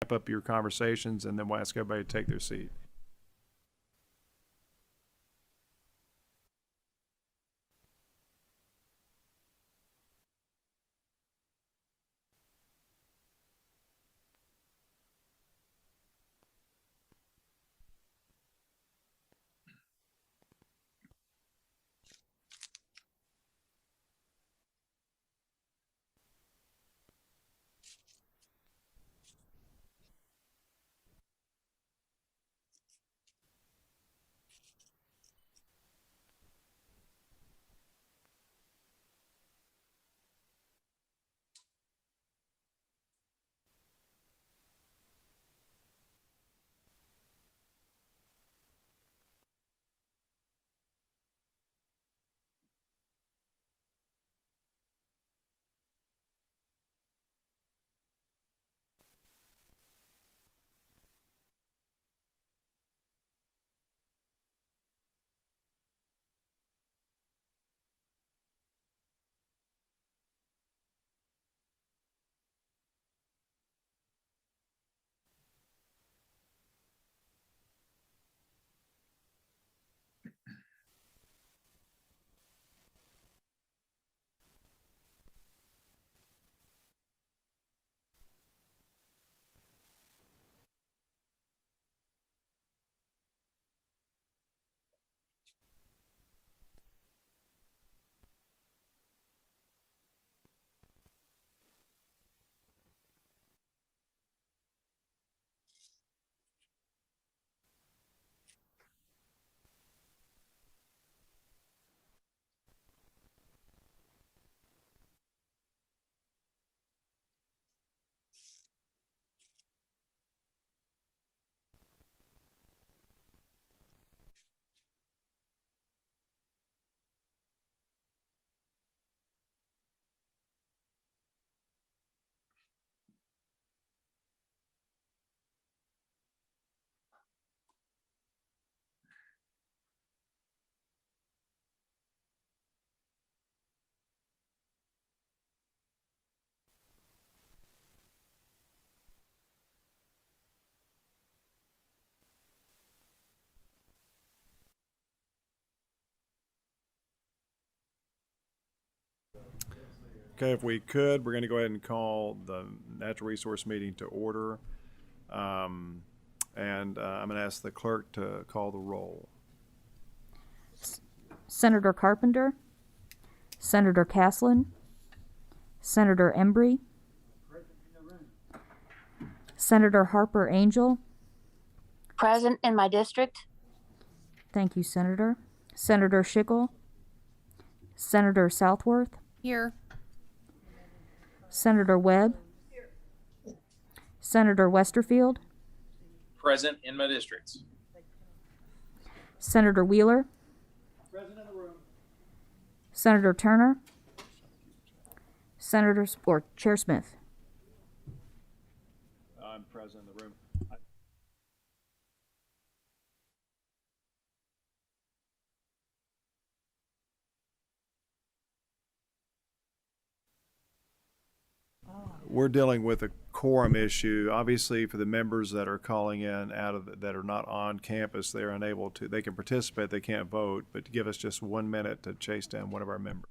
wrap up your conversations, and then we'll ask everybody to take their seat. Okay, if we could, we're going to go ahead and call the natural resource meeting to order. Um, and I'm going to ask the clerk to call the roll. Senator Carpenter, Senator Caslin, Senator Embry, Senator Harper Angel. Present in my district. Thank you, Senator. Senator Schickel, Senator Southworth, Here. Senator Webb, Senator Westerfield, Present in my districts. Senator Wheeler, Present in the room. Senator Turner, Chair Smith. I'm present in the room. We're dealing with a quorum issue. Obviously, for the members that are calling in that are not on campus, they're unable to. They can participate, they can't vote. But to give us just 1 minute to chase down one of our members.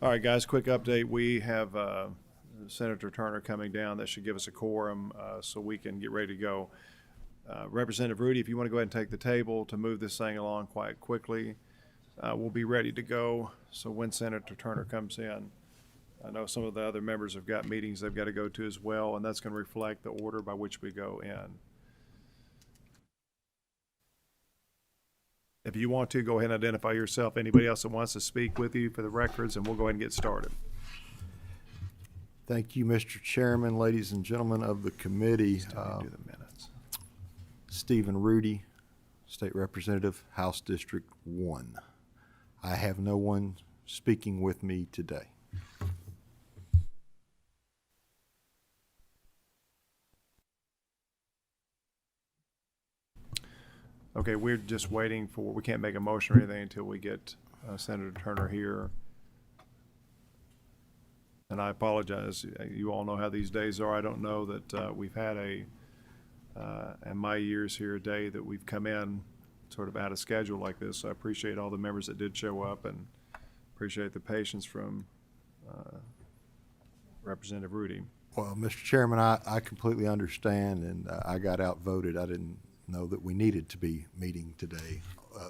All right, guys, quick update. We have Senator Turner coming down. That should give us a quorum so we can get ready to go. Representative Rudy, if you want to go ahead and take the table to move this thing along quite quickly, we'll be ready to go. So when Senator Turner comes in, I know some of the other members have got meetings they've got to go to as well, and that's going to reflect the order by which we go in. If you want to, go ahead and identify yourself. Anybody else that wants to speak with you for the records, and we'll go ahead and get started. Thank you, Mr. Chairman, ladies and gentlemen of the committee. Do the minutes. Stephen Rudy, State Representative, House District 1. I have no one speaking with me today. Okay, we're just waiting for, we can't make a motion or anything until we get Senator Turner here. And I apologize, you all know how these days are. I don't know that we've had in my years here, a day that we've come in sort of out of schedule like this. So I appreciate all the members that did show up and appreciate the patience from Representative Rudy. Well, Mr. Chairman, I completely understand, and I got outvoted. I didn't know that we needed to be meeting today,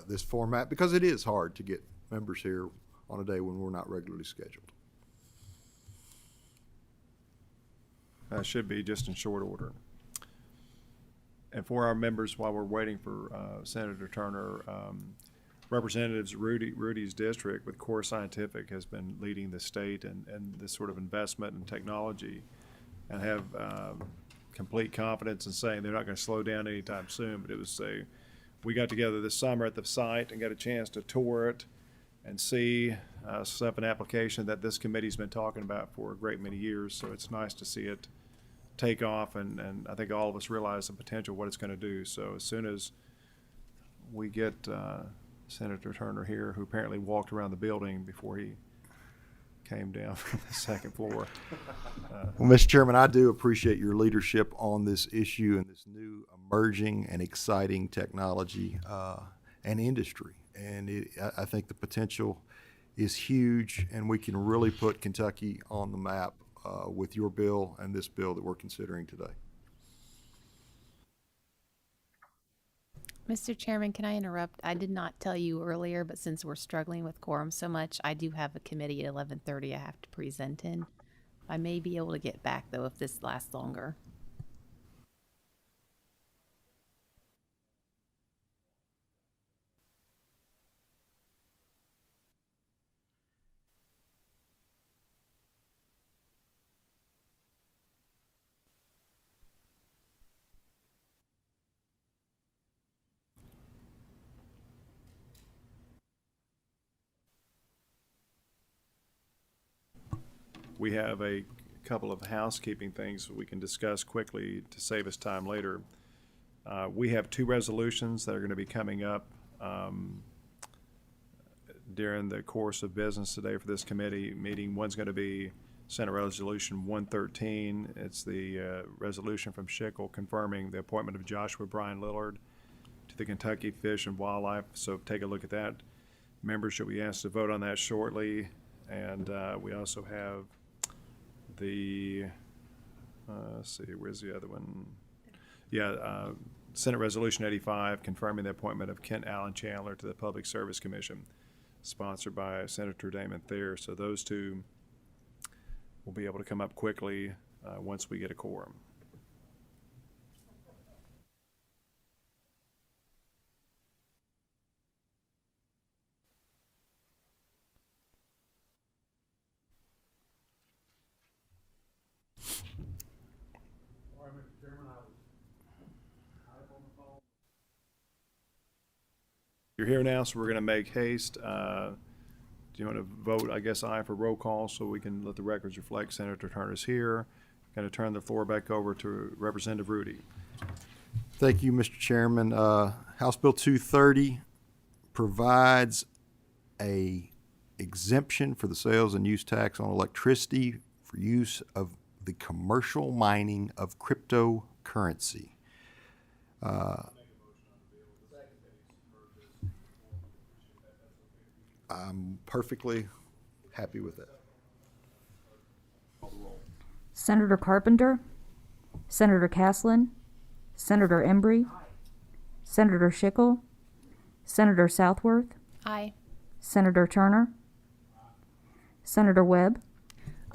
this format, because it is hard to get members here on a day when we're not regularly scheduled. Should be just in short order. And for our members, while we're waiting for Senator Turner, Representatives Rudy's district with Core Scientific has been leading the state and this sort of investment in technology, and have complete confidence in saying they're not going to slow down anytime soon. But it was we got together this summer at the site and got a chance to tour it and see stuff in application that this committee's been talking about for a great many years. So it's nice to see it take off, and I think all of us realize the potential of what it's going to do. So as soon as we get Senator Turner here, who apparently walked around the building before he came down from the second floor. Well, Mr. Chairman, I do appreciate your leadership on this issue and this new emerging and exciting technology and industry. And I think the potential is huge, and we can really put Kentucky on the map with your bill and this bill that we're considering today. Mr. Chairman, can I interrupt? I did not tell you earlier, but since we're struggling with quorum so much, I do have a committee at 11:30 I have to present in. I may be able to get back, though, if this lasts longer. We have a couple of housekeeping things we can discuss quickly to save us time later. We have two resolutions that are going to be coming up during the course of business today for this committee meeting. One's going to be Senate Resolution 113. It's the resolution from Schickel confirming the appointment of Joshua Brian Lillard to the Kentucky Fish and Wildlife. So take a look at that. Members should be asked to vote on that shortly. And we also have the, let's see, where's the other one? Yeah, Senate Resolution 85, confirming the appointment of Kent Allen Chandler to the Public Service Commission, sponsored by Senator Damon Thayer. So those two will be able to come up quickly once we get a quorum. All right, Mr. Chairman, I was on the phone. You're here now, so we're going to make haste. Do you want to vote, I guess, aye for roll call so we can let the records reflect Senator Turner's here? Going to turn the floor back over to Representative Rudy. Thank you, Mr. Chairman. House Bill 230 provides a exemption for the sales and use tax on electricity for use of the commercial mining of cryptocurrency. I'm perfectly happy with that. Senator Carpenter, Senator Caslin, Senator Embry, Senator Schickel, Senator Southworth, Aye. Senator Turner, Senator Webb,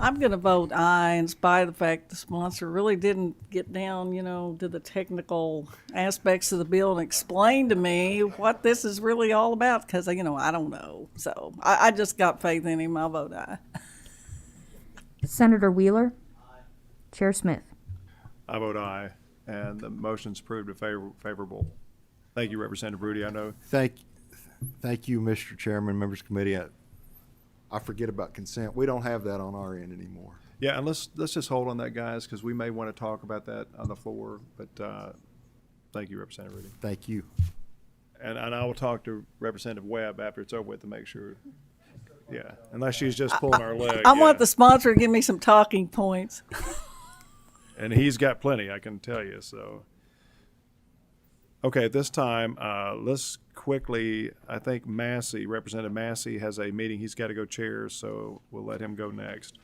I'm going to vote aye in spite of the fact the sponsor really didn't get down, to the technical aspects of the bill and explain to me what this is really all about because, I don't know. So I just got faith in him. I'll vote aye. Senator Wheeler, Chair Smith. I vote aye, and the motion's proved favorable. Thank you, Representative Rudy. I know. Thank you, Mr. Chairman, members of the committee. I forget about consent. We don't have that on our end anymore. Yeah, and let's just hold on that, guys, because we may want to talk about that on the floor. But thank you, Representative Rudy. Thank you. And I will talk to Representative Webb after it's over with to make sure. Yeah, unless she's just pulling our leg. I yeah. want the sponsor to give me some talking points. And he's got plenty, I can tell you. So, okay, at this time, let's quickly. I think Representative Massey, has a meeting. He's got to go chair, so we'll let him go next.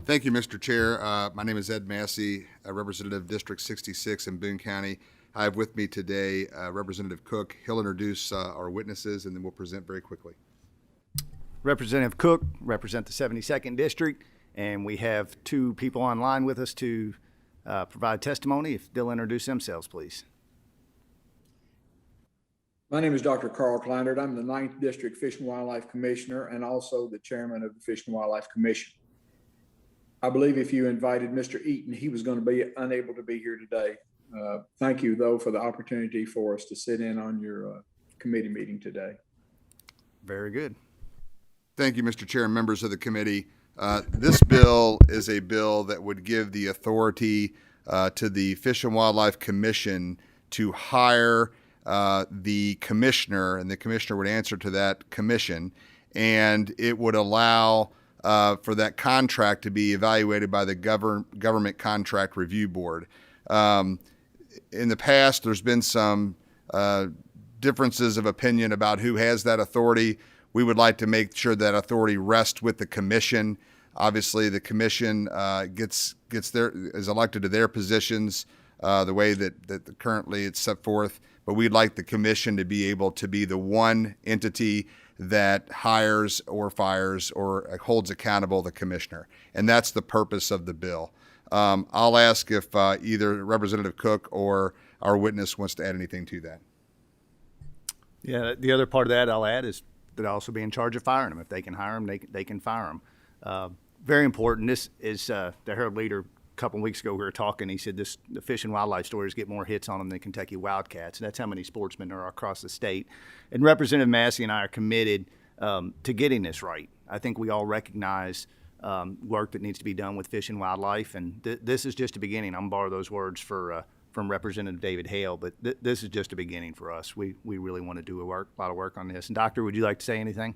Thank you, Mr. Chair. My name is Ed Massey, Representative District 66 in Boone County. I have with me today Representative Cook. He'll introduce our witnesses, and then we'll present very quickly. Representative Cook, represent the 72nd District, and we have two people online with us to provide testimony. If they'll introduce themselves, please. My name is Dr. Carl Kleinert. I'm the 9th District Fish and Wildlife Commissioner and also the Chairman of the Fish and Wildlife Commission. I believe if you invited Mr. Eaton, he was going to be unable to be here today. Thank you, though, for the opportunity for us to sit in on your committee meeting today. Very good. Thank you, Mr. Chair and members of the committee. This bill is a bill that would give the authority to the Fish and Wildlife Commission to hire the commissioner, and the commissioner would answer to that commission, and it would allow for that contract to be evaluated by the Government Contract Review Board. In the past, there's been some differences of opinion about who has that authority. We would like to make sure that authority rests with the commission. Obviously, the commission is elected to their positions the way that currently it's set forth. But we'd like the commission to be able to be the one entity that hires or fires or holds accountable the commissioner. And that's the purpose of the bill. I'll ask if either Representative Cook or our witness wants to add anything to that. Yeah, the other part of that I'll add is that I'll also be in charge of firing them. If they can hire them, they can fire them. Very important. This is the Herald Leader. A couple of weeks ago we were talking. He said the Fish and Wildlife stories get more hits on them than Kentucky Wildcats. And that's how many sportsmen are across the state. And Representative Massey and I are committed to getting this right. I think we all recognize work that needs to be done with fish and wildlife, and this is just a beginning. I'm gonna borrow those words from Representative David Hale, but this is just a beginning for us. We really want to do a lot of work on this. And Doctor, would you like to say anything?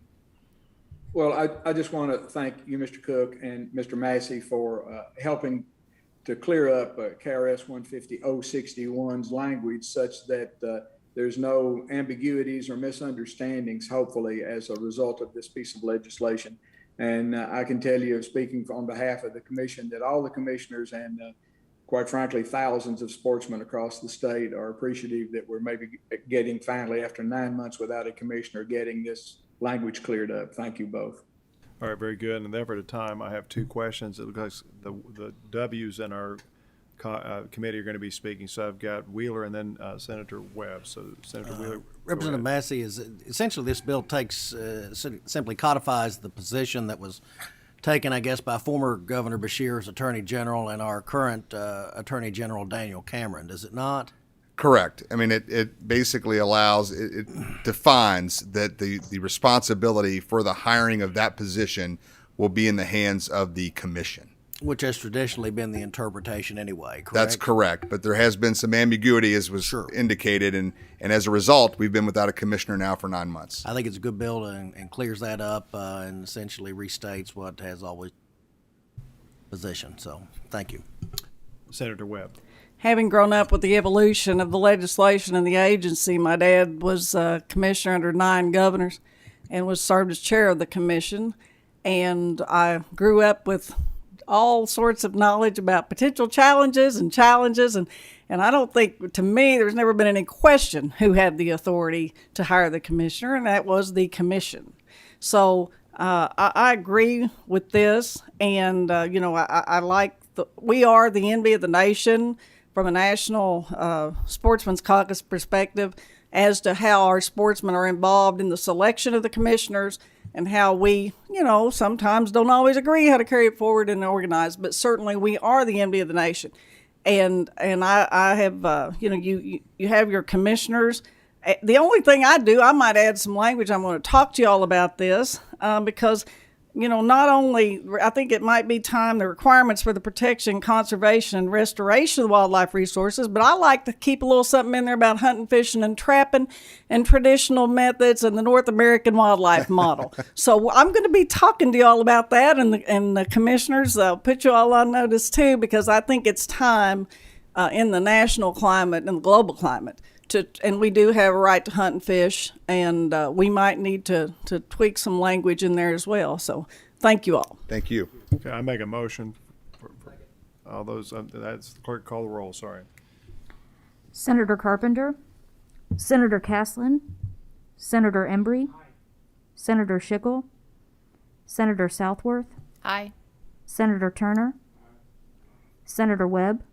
Well, I just want to thank you, Mr. Cook and Mr. Massey, for helping to clear up KRS 150-061's language such that there's no ambiguities or misunderstandings, hopefully, as a result of this piece of legislation. And I can tell you, speaking on behalf of the commission, that all the commissioners and quite frankly, thousands of sportsmen across the state are appreciative that we're maybe getting finally, after 9 months without a commissioner, getting this language cleared up. Thank you both. All right, very good. In the effort of time, I have two questions. It looks like the W's in our committee are going to be speaking. So I've got Wheeler and then Senator Webb. So Senator Wheeler. Representative Massey, is essentially this bill takes simply codifies the position that was taken, I guess, by former Governor Beshear as Attorney General and our current Attorney General Daniel Cameron, does it not? Correct. I mean, it basically allows, it defines that the responsibility for the hiring of that position will be in the hands of the commission. Which has traditionally been the interpretation anyway, correct? That's correct, but there has been some ambiguity, as was indicated, and as a result, we've been without a commissioner now for 9 months. I think it's a good bill and clears that up and essentially restates what has always position. So, thank you. Senator Webb. Having grown up with the evolution of the legislation and the agency, my dad was commissioner under 9 governors and was served as chair of the commission. And I grew up with all sorts of knowledge about potential challenges. And I don't think, to me, there's never been any question who had the authority to hire the commissioner, and that was the commission. So I agree with this, and I like we are the envy of the nation from a national sportsman's caucus perspective as to how our sportsmen are involved in the selection of the commissioners and how we, sometimes don't always agree how to carry it forward and organize, but certainly we are the envy of the nation. And I have, you have your commissioners. The only thing I do, I might add some language. I'm going to talk to you all about this because, not only, I think it might be time, the requirements for the protection, conservation, and restoration of wildlife resources, but I like to keep a little something in there about hunting, fishing, and trapping and traditional methods and the North American wildlife model. So I'm going to be talking to you all about that, and the commissioners, I'll put you all on notice too, because I think it's time in the national climate and the global climate and we do have a right to hunt and fish, and we might need to tweak some language in there as well. So thank you all. Thank you. Okay, I make a motion for all those, that's the clerk call the roll, sorry. Senator Carpenter, Senator Caslin, Senator Embry, Senator Schickel, Senator Southworth, Aye. Senator Turner, Senator Webb,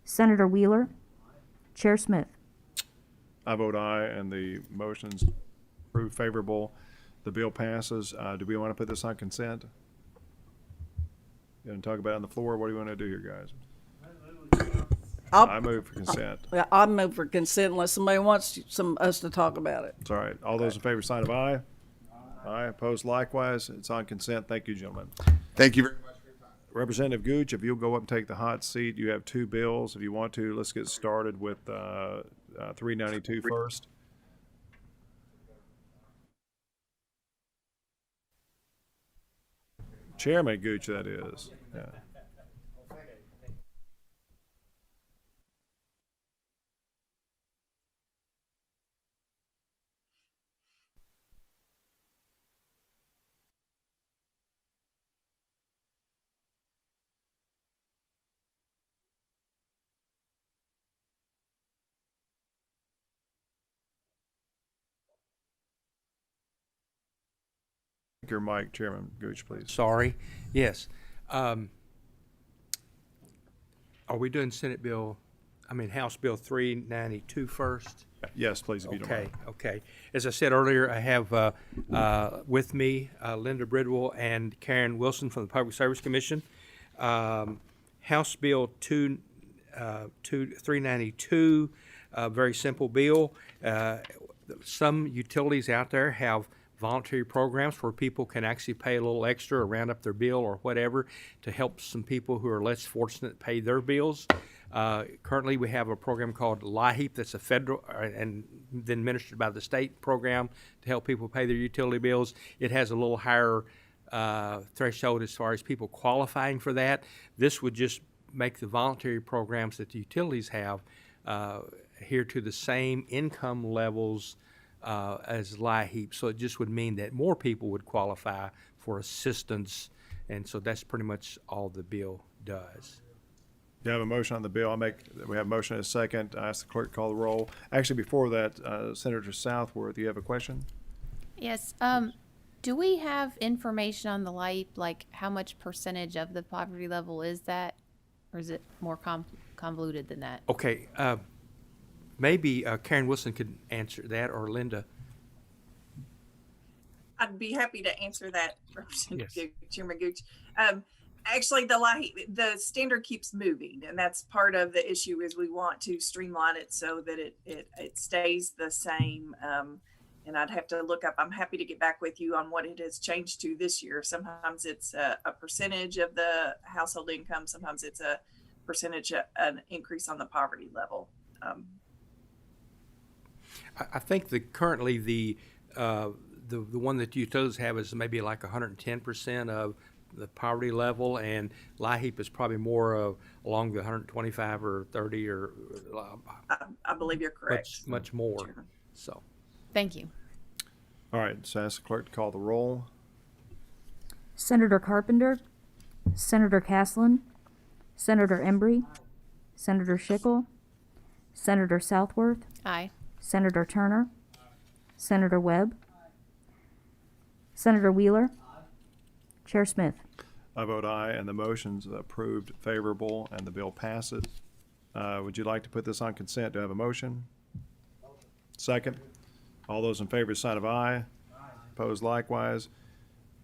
Senator Wheeler, Chair Smith. I vote aye, and the motion's proved favorable. The bill passes. Do we want to put this on consent? You want to talk about it on the floor? What do you want to do here, guys? I move for consent. I move for consent unless somebody wants us to talk about it. It's all right. All those in favor, sign of aye. Aye. Opposed likewise. It's on consent. Thank you, gentlemen. Thank you very much for your time. Representative Gooch, if you'll go up and take the hot seat, you have 2 bills. If you want to, let's get started with 392 first. Chairman Gooch, that is. Yeah. Your mic, Chairman Gooch, please. Sorry. Yes. Are we doing House Bill 392 first? Yes, please, if you don't mind. Okay. As I said earlier, I have with me Linda Bridwell and Karen Wilson from the Public Service Commission. House Bill 392, very simple bill. Some utilities out there have voluntary programs where people can actually pay a little extra or round up their bill or whatever to help some people who are less fortunate pay their bills. Currently, we have a program called LIHEAP that's a federal and then administered by the state program to help people pay their utility bills. It has a little higher threshold as far as people qualifying for that. This would just make the voluntary programs that the utilities have adhere to the same income levels as LIHEAP. So it just would mean that more people would qualify for assistance, and so that's pretty much all the bill does. You have a motion on the bill. We have a motion and a second. I ask the clerk to call the roll. Actually, before that, Senator Southworth, you have a question? Yes. Do we have information on the LIHEAP, like how much percentage of the poverty level is that, or is it more convoluted than that? Okay. Maybe Karen Wilson could answer that, or Linda. I'd be happy to answer that, Representative Yes. Chairman Gooch. Actually, the standard keeps moving, and that's part of the issue. Is we want to streamline it so that it stays the same. And I'd have to look up. I'm happy to get back with you on what it has changed to this year. Sometimes it's a percentage of the household income. Sometimes it's a percentage, an increase on the poverty level. I think that currently the one that utilities have is maybe like 110% of the poverty level, and LIHEAP is probably more along the 125 or 30 or I believe you're correct. much more. Chairman. So, Thank you. All right, so ask the clerk to call the roll. Senator Carpenter, Senator Caslin, Senator Embry, Senator Schickel, Senator Southworth, Aye. Senator Turner, Senator Webb, Senator Wheeler, Chair Smith. I vote aye, and the motion's approved favorable, and the bill passes. Would you like to put this on consent? Do I have a motion? Second. All those in favor, sign of aye. Opposed likewise.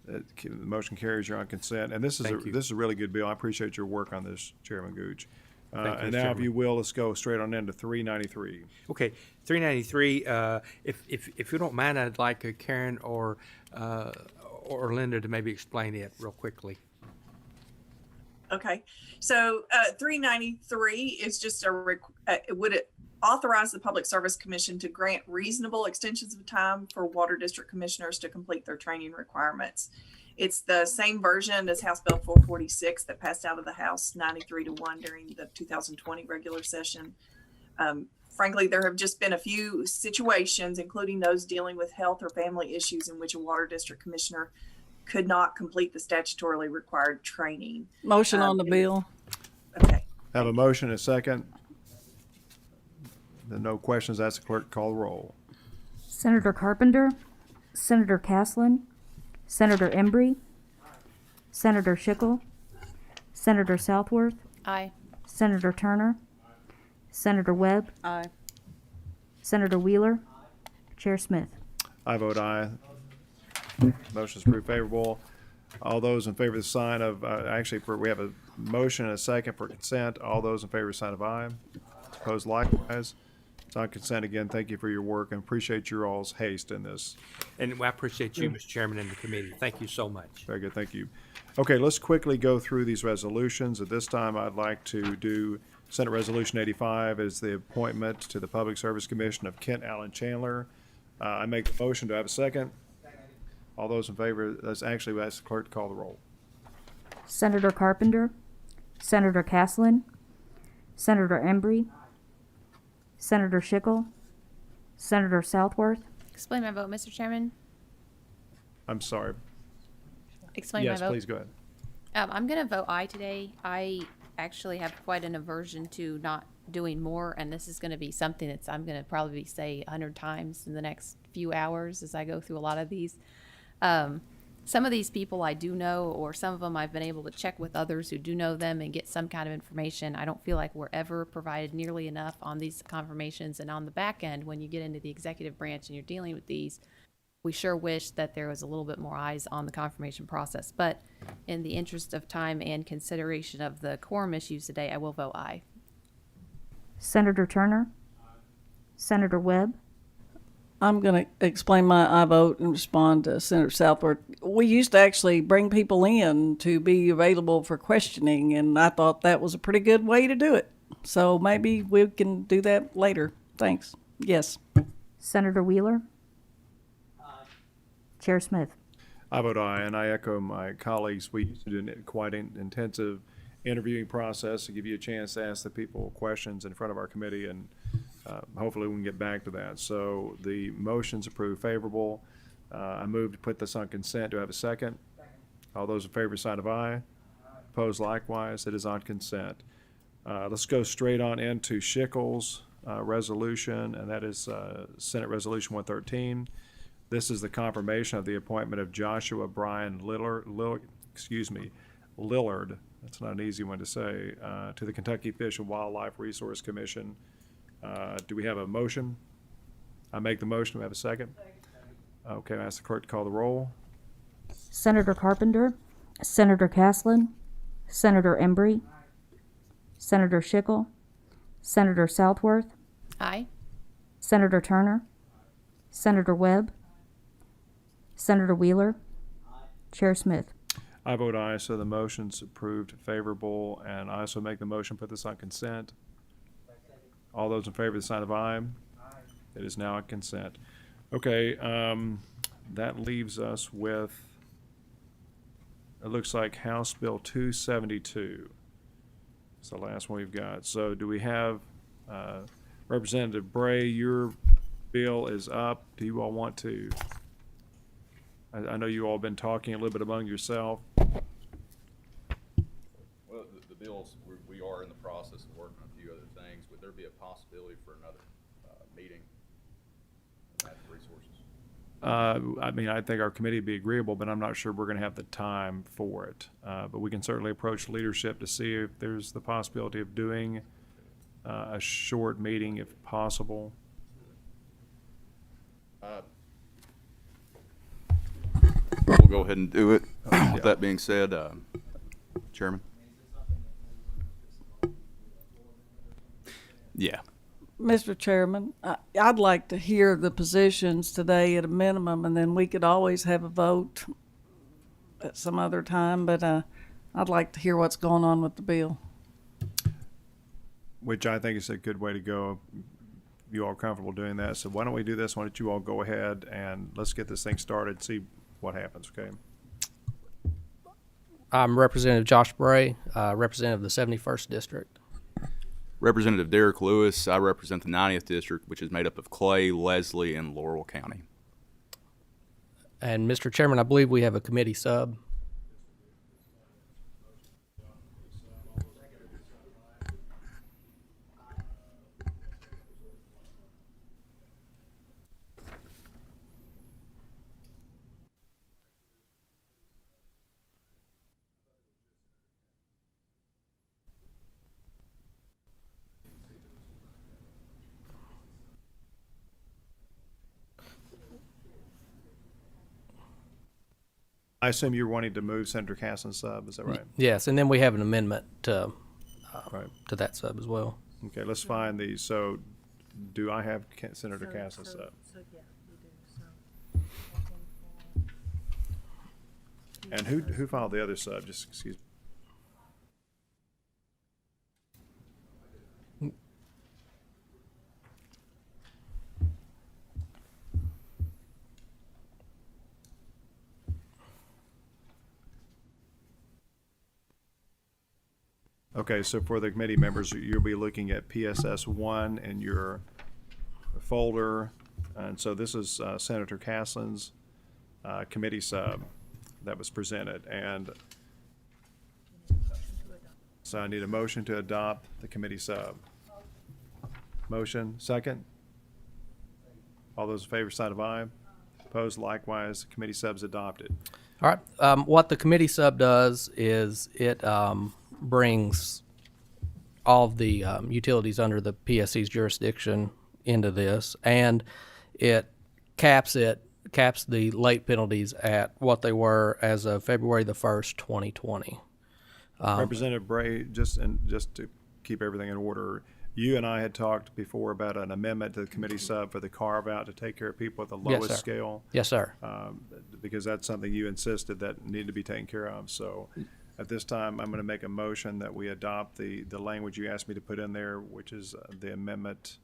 The motion carries. You're on consent. And this is Thank you. this is a really good bill. I appreciate your work on this, Chairman Gooch. Thank you, And Mr. now, if Chairman. you will, let's go straight on into 393. okay, 393. If you don't mind, I'd like Karen or Linda to maybe explain it real quickly. Okay, so 393 is just would it authorize the Public Service Commission to grant reasonable extensions of time for water district commissioners to complete their training requirements. It's the same version as House Bill 446 that passed out of the House 93-1 during the 2020 regular session. Frankly, there have just been a few situations, including those dealing with health or family issues, in which a water district commissioner could not complete the statutorily required training. Motion on the bill. Okay. Have a motion, and a second. Then no questions. Ask the clerk to call the roll. Senator Carpenter, Senator Caslin, Senator Embry, Senator Schickel, Senator Southworth, Aye. Senator Turner, Senator Webb, Aye. Senator Wheeler, Chair Smith. I vote aye. Motion is approved favorable. All those in favor of the sign of, we have a motion and a second for consent. All those in favor of the sign of aye. Opposed likewise. It's on consent again. Thank you for your work and appreciate your all's haste in this. And I appreciate you, Mr. Chairman, and the committee. Thank you so much. Very good, thank you. Okay, let's quickly go through these resolutions. At this time, I'd like to do Senate Resolution 85 is the appointment to the Public Service Commission of Kent Allen Chandler. I make the motion. Do I have a second? All those in favor, we ask the clerk to call the roll. Senator Carpenter, Senator Caslin, Senator Embry, Senator Schickel, Senator Southworth, Explain my vote, Mr. Chairman. I'm sorry. Explain Yes, my vote. please go ahead. I'm going to vote aye today. I actually have quite an aversion to not doing more, and this is going to be something that's I'm going to probably say 100 times in the next few hours as I go through a lot of these. Some of these people I do know, or some of them I've been able to check with others who do know them and get some kind of information. I don't feel like we're ever provided nearly enough on these confirmations, and on the back end, when you get into the executive branch and you're dealing with these, we sure wish that there was a little bit more eyes on the confirmation process. But in the interest of time and consideration of the quorum issues today, I will vote aye. Senator Turner, Senator Webb, I'm going to explain my I vote and respond to Senator Southworth. We used to actually bring people in to be available for questioning, and I thought that was a pretty good way to do it. So maybe we can do that later. Thanks. Yes. Senator Wheeler, Chair Smith. I vote aye, and I echo my colleagues. We used to do quite an intensive interviewing process to give you a chance to ask the people questions in front of our committee, and hopefully we can get back to that. So the motion's approved favorable. I move to put this on consent. Do I have a second? All those in favor, sign of aye. Opposed likewise. It is on consent. Let's go straight on into Schickel's resolution, and that is Senate Resolution 113. This is the confirmation of the appointment of Joshua Brian Lillard. That's not an easy one to say. To the Kentucky Fish and Wildlife Resource Commission. Do we have a motion? I make the motion. Do we have a second? Okay, I ask the clerk to call the roll. Senator Carpenter, Senator Caslin, Senator Embry, Senator Schickel, Senator Southworth, Aye. Senator Turner, Senator Webb, Senator Wheeler, Chair Smith. I vote aye, so the motion's approved favorable, and I also make the motion, put this on consent. All those in favor of the sign of aye. It is now on consent. Okay, that leaves us with it looks like House Bill 272. It's the last one we've got. So do we have, Representative Bray, your bill is up. Do you all want to? I know you all been talking a little bit among yourself. Well, the bills, we are in the process of working on a few other things. Would there be a possibility for another meeting? Resources. I mean, I think our committee would be agreeable, but I'm not sure we're going to have the time for it. But we can certainly approach leadership to see if there's the possibility of doing a short meeting if possible. We'll go ahead and do it. With that being said, Chairman? Yeah. Mr. Chairman, I'd like to hear the positions today at a minimum, and then we could always have a vote at some other time, but I'd like to hear what's going on with the bill. Which I think is a good way to go. You all are comfortable doing that. So why don't we do this? Why don't you all go ahead and let's get this thing started, see what happens, okay? I'm Representative Josh Bray, representative of the 71st District. Representative Derek Lewis. I represent the 90th District, which is made up of Clay, Leslie, and Laurel County. And Mr. Chairman, I believe we have a committee sub. I assume you're wanting to move Senator Caston's sub, is that right? Yes, and then we have an amendment to Right. to that sub as well. Okay, let's find these. So do I have Senator Caston's sub? And who filed the other sub? Just excuse me. Okay, so for the committee members, you'll be looking at PSS 1 in your folder. And so this is Senator Castle's committee sub that was presented. And so I need a motion to adopt the committee sub. Motion, second? All those in favor, sign of aye. Opposed, likewise. Committee sub's adopted. All right. What the committee sub does is it brings all of the utilities under the PSC's jurisdiction into this, and it caps the late penalties at what they were as of February the 1st, 2020. Representative Bray, just to keep everything in order, you and I had talked before about an amendment to the committee sub for the carve-out to take care of people at the lowest scale. Yes, sir. Because that's something you insisted that needed to be taken care of. So at this time, I'm going to make a motion that we adopt the language you asked me to put in there, which is the amendment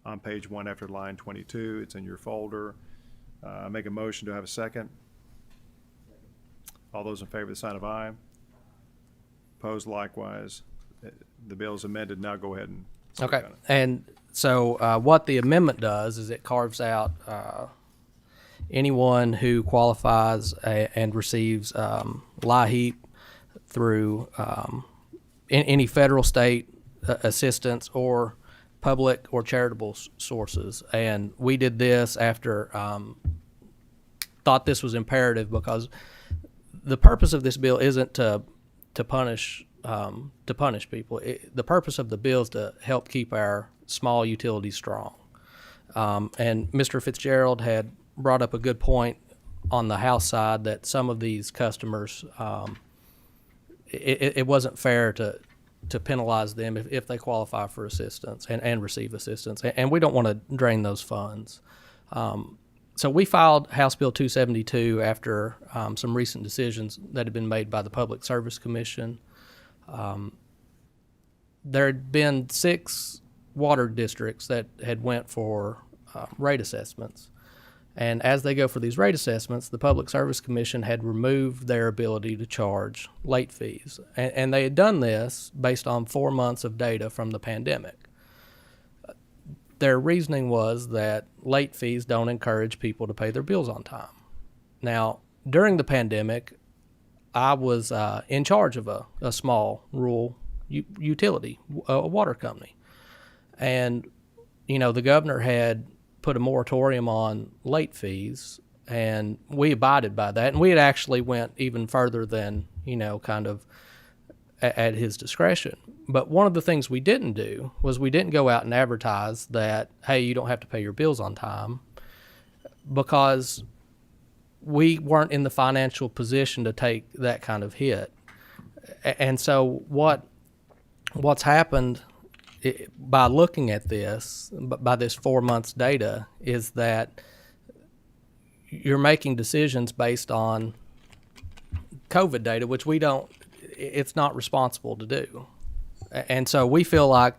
on page 1 after line 22. It's in your folder. Make a motion to have a second. All those in favor, the sign of aye. Opposed, likewise. The bill is amended. Now go ahead and speak Okay. on it. And so what the amendment does is it carves out anyone who qualifies and receives LIHEAP through any federal, state assistance or public or charitable sources. And we did this after thought this was imperative because the purpose of this bill isn't to punish people. The purpose of the bill is to help keep our small utilities strong. And Mr. Fitzgerald had brought up a good point on the House side that some of these customers, it wasn't fair to penalize them if they qualify for assistance and receive assistance. And we don't want to drain those funds. So we filed House Bill 272 after some recent decisions that had been made by the Public Service Commission. There had been 6 water districts that had went for rate assessments. And as they go for these rate assessments, the Public Service Commission had removed their ability to charge late fees. And they had done this based on 4 months of data from the pandemic. Their reasoning was that late fees don't encourage people to pay their bills on time. Now, during the pandemic, I was in charge of a small rural utility, a water company. And, you know, the governor had put a moratorium on late fees, and we abided by that. And we had actually went even further than, you know, kind of at his discretion. But one of the things we didn't do was we didn't go out and advertise that, hey, you don't have to pay your bills on time, because we weren't in the financial position to take that kind of hit. And so what's happened by looking at this, by this 4 months data, is that you're making decisions based on COVID data, which it's not responsible to do. And so we feel like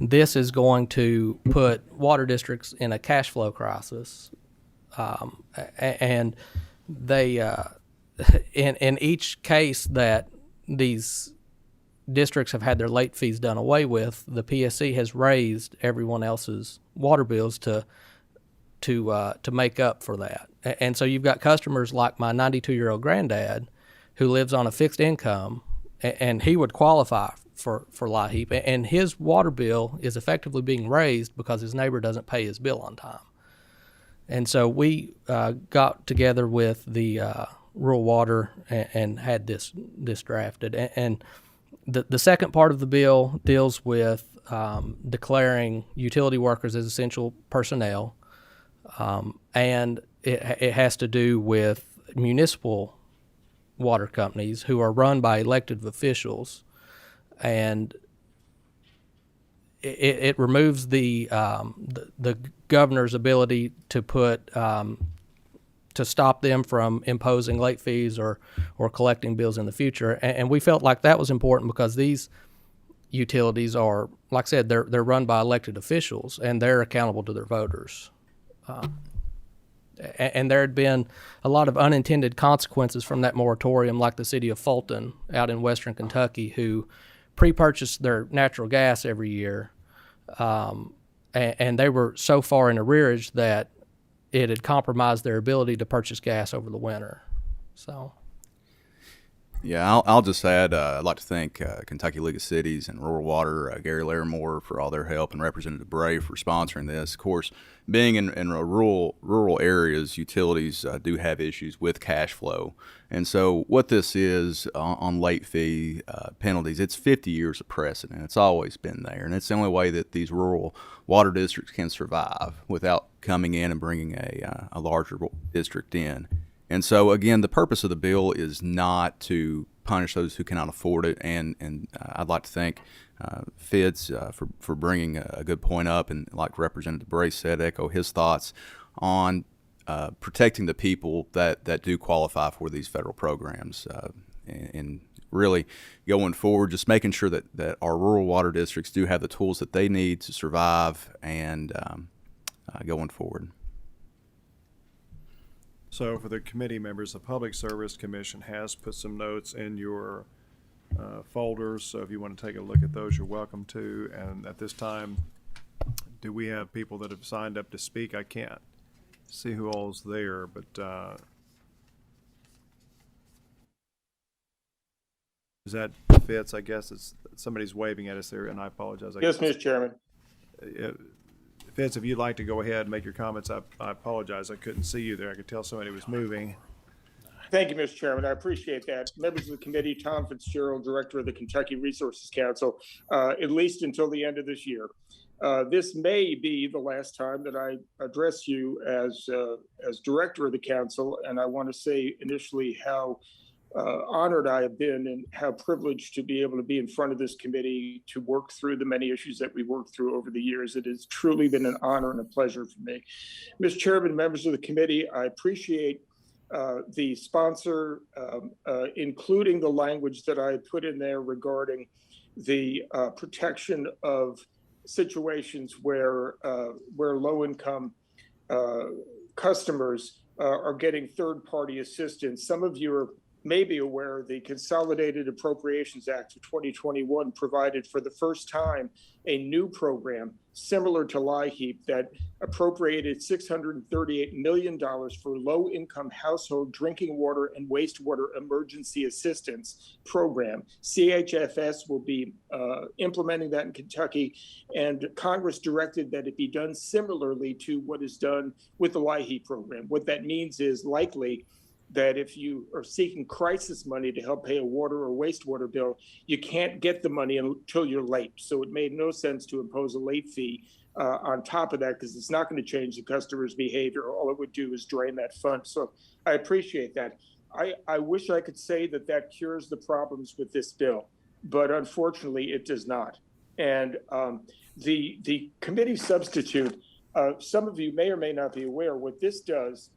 this is going to put water districts in a cash flow crisis. And they, in each case that these districts have had their late fees done away with, the PSC has raised everyone else's water bills to make up for that. And so you've got customers like my 92-year-old granddad who lives on a fixed income, and he would qualify for LIHEAP, and his water bill is effectively being raised because his neighbor doesn't pay his bill on time. And so we got together with the rural water and had this drafted. And the second part of the bill deals with declaring utility workers as essential personnel, and it has to do with municipal water companies who are run by elected officials, and it removes the governor's ability to to stop them from imposing late fees or collecting bills in the future. And we felt like that was important because these utilities are, like I said, they're run by elected officials, and they're accountable to their voters. And there had been a lot of unintended consequences from that moratorium, like the city of Fulton out in western Kentucky, who pre-purchased their natural gas every year, and they were so far in arrearage that it had compromised their ability to purchase gas over the winter. So, yeah, I'll just add, I'd like to thank Kentucky League of Cities and Rural Water, Gary Larimore for all their help, and Representative Bray for sponsoring this. Of course, being in rural areas, utilities do have issues with cash flow. And so what this is on late fee penalties, it's 50 years of precedent. It's always been there. And it's the only way that these rural water districts can survive without coming in and bringing a larger district in. And so, again, the purpose of the bill is not to punish those who cannot afford it. And I'd like to thank Fitz for bringing a good point up. And like Representative Bray said, echo his thoughts on protecting the people that do qualify for these federal programs. And really going forward, just making sure that our rural water districts do have the tools that they need to survive and going forward. So for the committee members, the Public Service Commission has put some notes in your folders, so if you want to take a look at those, you're welcome to. And at this time, do we have people that have signed up to speak? I can't see who all's there, but is that Fitz? I guess it's somebody's waving at us there, and I apologize. Yes, Mr. Chairman. Fitz, if you'd like to go ahead and make your comments, I apologize. I couldn't see you there. I could tell somebody was moving. Thank you, Mr. Chairman. I appreciate that. Members of the committee, Tom Fitzgerald, Director of the Kentucky Resources Council, at least until the end of this year. This may be the last time that I address you as Director of the Council, and I want to say initially how honored I have been and how privileged to be able to be in front of this committee to work through the many issues that we worked through over the years. It has truly been an honor and a pleasure for me. Mr. Chairman, members of the committee, I appreciate the sponsor, including the language that I put in there regarding the protection of situations where low-income customers are getting third-party assistance. Some of you may be aware the Consolidated Appropriations Act of 2021 provided for the first time a new program similar to LIHEAP that appropriated $638 million for low-income household drinking water and wastewater emergency assistance program. CHFS will be implementing that in Kentucky, and Congress directed that it be done similarly to what is done with the LIHEAP program. What that means is likely that if you are seeking crisis money to help pay a water or wastewater bill, you can't get the money until you're late. So it made no sense to impose a late fee on top of that, because it's not going to change the customer's behavior. All it would do is drain that fund. So I appreciate that. I wish I could say that that cures the problems with this bill, but unfortunately it does not. And the committee substitute, some of you may or may not be aware, what this does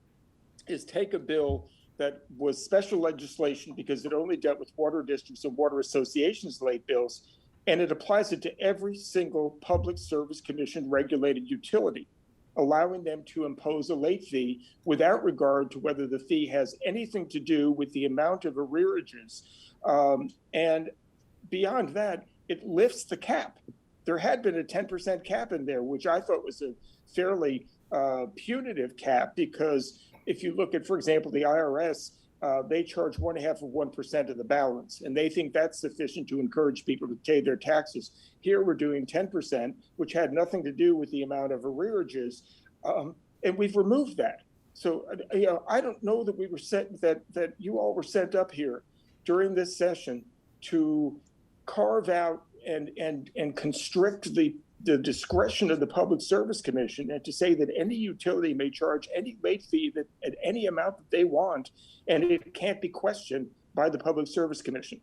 is take a bill that was special legislation because it only dealt with water districts and water associations late bills, and it applies it to every single Public Service Commission regulated utility, allowing them to impose a late fee without regard to whether the fee has anything to do with the amount of arrearages. And beyond that, it lifts the cap. There had been a 10% cap in there, which I thought was a fairly punitive cap, because if you look at, for example, the IRS, they charge 1/2% of the balance, and they think that's sufficient to encourage people to pay their taxes. Here we're doing 10%, which had nothing to do with the amount of arrearages, and we've removed that. So, I don't know that we were that you all were sent up here during this session to carve out and constrict the discretion of the Public Service Commission, and to say that any utility may charge any late fee that at any amount that they want, and it can't be questioned by the Public Service Commission.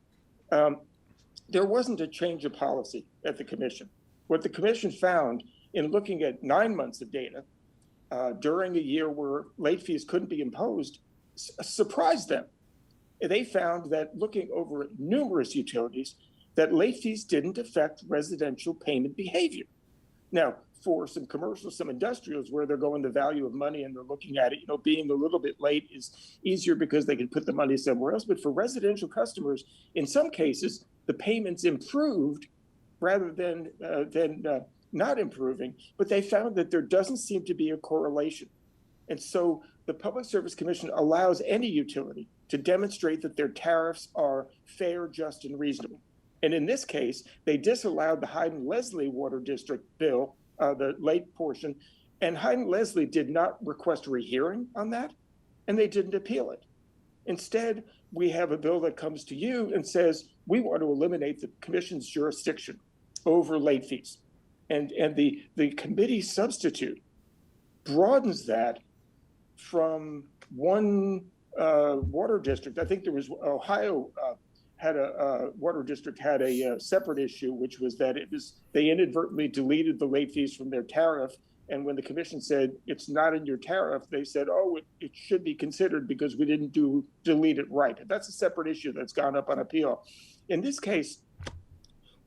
There wasn't a change of policy at the commission. What the commission found in looking at 9 months of data during a year where late fees couldn't be imposed surprised them. They found that looking over numerous utilities, that late fees didn't affect residential payment behavior. Now, for some commercial, some industrials where they're going the value of money and they're looking at it, being a little bit late is easier because they can put the money somewhere else. But for residential customers, in some cases, the payments improved rather than not improving. But they found that there doesn't seem to be a correlation. And so the Public Service Commission allows any utility to demonstrate that their tariffs are fair, just, and reasonable. And in this case, they disallowed the Hyden-Leslie Water District bill, the late portion, and Hyden-Leslie did not request a rehearing on that, and they didn't appeal it. Instead, we have a bill that comes to you and says, we want to eliminate the commission's jurisdiction over late fees. And the committee substitute broadens that from one water district. I think there was Ohio had a water district had a separate issue, which was that they inadvertently deleted the late fees from their tariff. And when the commission said it's not in your tariff, they said, oh, it should be considered because we didn't delete it right. That's a separate issue that's gone up on appeal. In this case,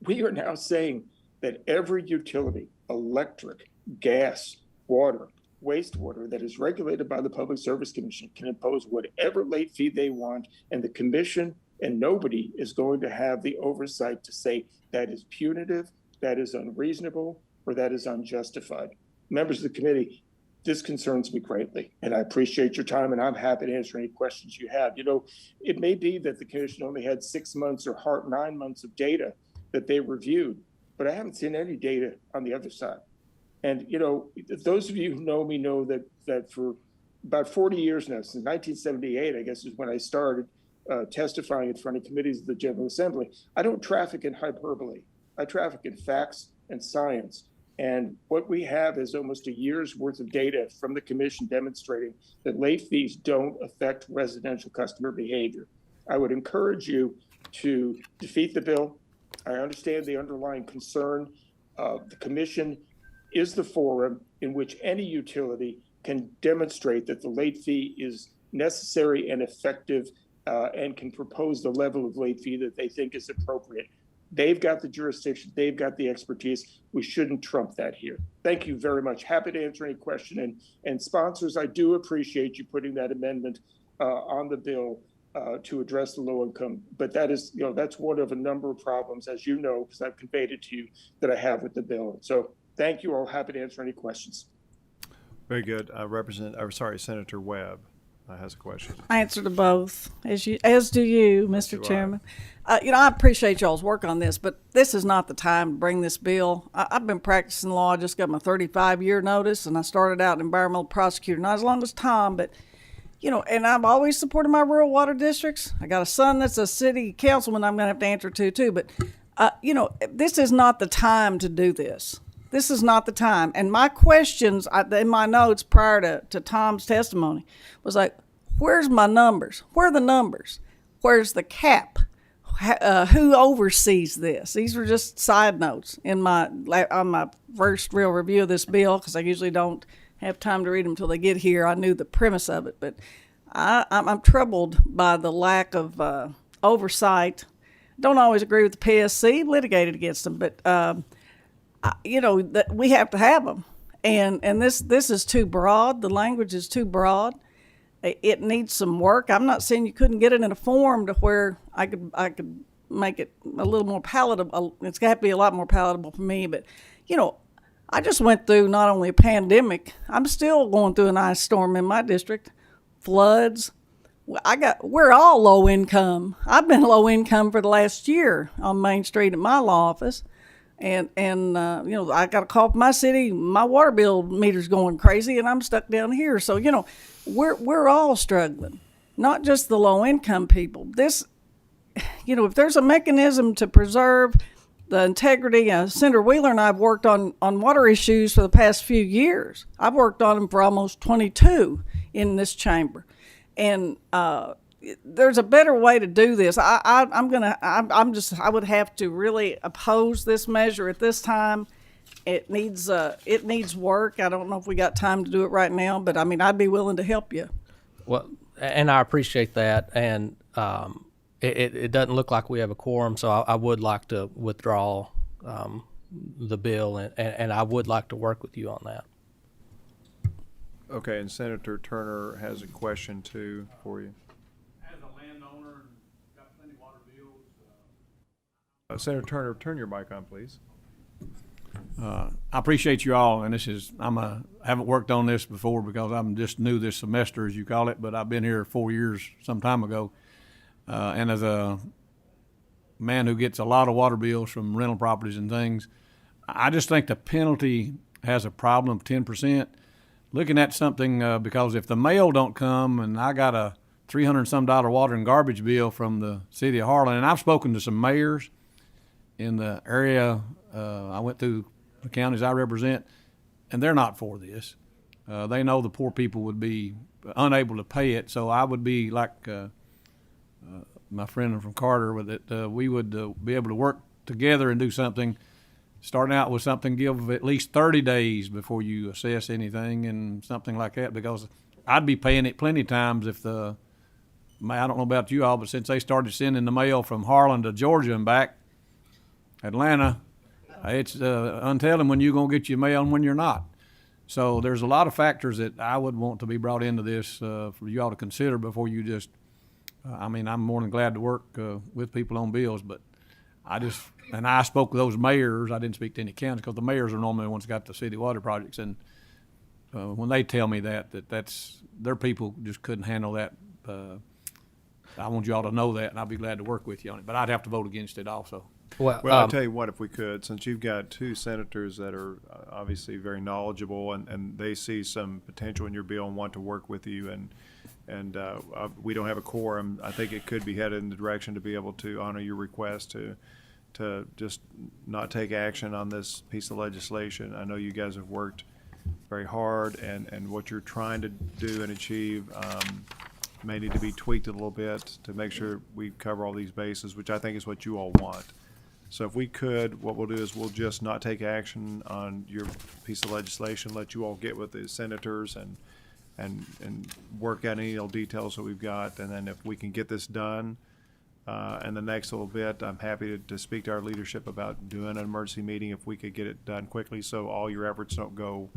we are now saying that every utility, electric, gas, water, wastewater, that is regulated by the Public Service Commission can impose whatever late fee they want, and the commission and nobody is going to have the oversight to say that is punitive, that is unreasonable, or that is unjustified. Members of the committee, this concerns me greatly, and I appreciate your time, and I'm happy to answer any questions you have. It may be that the commission only had 6 months or 9 months of data that they reviewed, but I haven't seen any data on the other side. And, those of you who know me know that for about 40 years now, since 1978, I guess is when I started testifying in front of committees of the General Assembly, I don't traffic in hyperbole. I traffic in facts and science. And what we have is almost a year's worth of data from the commission demonstrating that late fees don't affect residential customer behavior. I would encourage you to defeat the bill. I understand the underlying concern. The commission is the forum in which any utility can demonstrate that the late fee is necessary and effective, and can propose the level of late fee that they think is appropriate. They've got the jurisdiction. They've got the expertise. We shouldn't trump that here. Thank you very much. Happy to answer any question. And sponsors, I do appreciate you putting that amendment on the bill to address the low income. But that is, that's one of a number of problems, as you know, because I've conveyed it to you, that I have with the bill. So thank you all. Happy to answer any questions. Very good. Senator Webb has a question. I answer to both, as do you, Mr. Chairman. I appreciate y'all's work on this, but this is not the time to bring this bill. I've been practicing law. I just got my 35-year notice, and I started out environmental prosecutor, not as long as Tom, but and I've always supported my rural water districts. I got a son that's a city councilman I'm going to have to answer to too, but this is not the time to do this. This is not the time. And my questions in my notes prior to Tom's testimony was like, where's my numbers? Where are the numbers? Where's the cap? Who oversees this? These were just side notes on my first real review of this bill, because I usually don't have time to read them until they get here. I knew the premise of it, but I'm troubled by the lack of oversight. Don't always agree with the PSC, litigated against them, but that we have to have them, and this is too broad. The language is too broad. It needs some work. I'm not saying you couldn't get it in a form to where I could make it a little more palatable. It's got to be a lot more palatable for me. But I just went through not only a pandemic. I'm still going through an ice storm in my district, floods. We're all low income. I've been low income for the last year on Main Street at my law office. And I got a call from my city. My water bill meter's going crazy, and I'm stuck down here. So we're all struggling, not just the low income people. This, if there's a mechanism to preserve the integrity, Senator Wheeler and I have worked on water issues for the past few years. I've worked on them for almost 22 in this chamber, and there's a better way to do this. I would have to really oppose this measure at this time. It needs work. I don't know if we got time to do it right now, but I'd be willing to help you. Well, and I appreciate that. And it doesn't look like we have a quorum, so I would like to withdraw the bill, and I would like to work with you on that. Okay, and Senator Turner has a question too for you. Senator Turner, turn your mic on, please. I appreciate you all, and I haven't worked on this before because I'm just new this semester, as you call it, but I've been here 4 years some time ago. And as a man who gets a lot of water bills from rental properties and things, I just think the penalty has a problem of 10%. Looking at something, because if the mail don't come and I got a $300-some water and garbage bill from the city of Harlan, and I've spoken to some mayors in the area, I went through the counties I represent, and they're not for this. They know the poor people would be unable to pay it, so I would be like my friend from Carter, that we would be able to work together and do something, starting out with something, give at least 30 days before you assess anything and something like that, because I'd be paying it plenty of times if I don't know about you all, but since they started sending the mail from Harlan to Georgia and back, Atlanta, it's untelling when you're going to get your mail and when you're not. So there's a lot of factors that I would want to be brought into this for you all to consider before you just, I'm more than glad to work with people on bills, but I spoke with those mayors. I didn't speak to any counties because the mayors are normally the ones that got the city water projects. And when they tell me that's their people just couldn't handle that. I want you all to know that, and I'll be glad to work with you on it. But I'd have to vote against it also. Well, I'll tell you what, if we could, since you've got two senators that are obviously very knowledgeable and they see some potential in your bill and want to work with you, and we don't have a quorum, I think it could be headed in the direction to be able to honor your request to just not take action on this piece of legislation. I know you guys have worked very hard, and what you're trying to do and achieve may need to be tweaked a little bit to make sure we cover all these bases, which I think is what you all want. So if we could, what we'll do is we'll just not take action on your piece of legislation, let you all get with the senators and work out any little details that we've got. And then if we can get this done And the next little bit, I'm happy to speak to our leadership about doing an emergency meeting if we could get it done quickly, so all your efforts don't go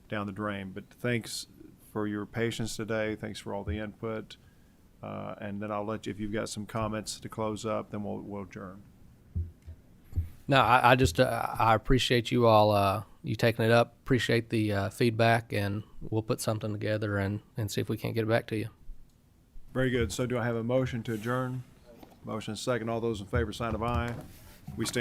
down the drain. But thanks for your patience today. Thanks for all the input. And then I'll let you, if you've got some comments to close up, then we'll adjourn. No, I just I appreciate you all you taking it up. Appreciate the feedback, and we'll put something together and see if we can't get it back to you. Very good. So do I have a motion to adjourn? Motion second. All those in favor, sign of aye. We stand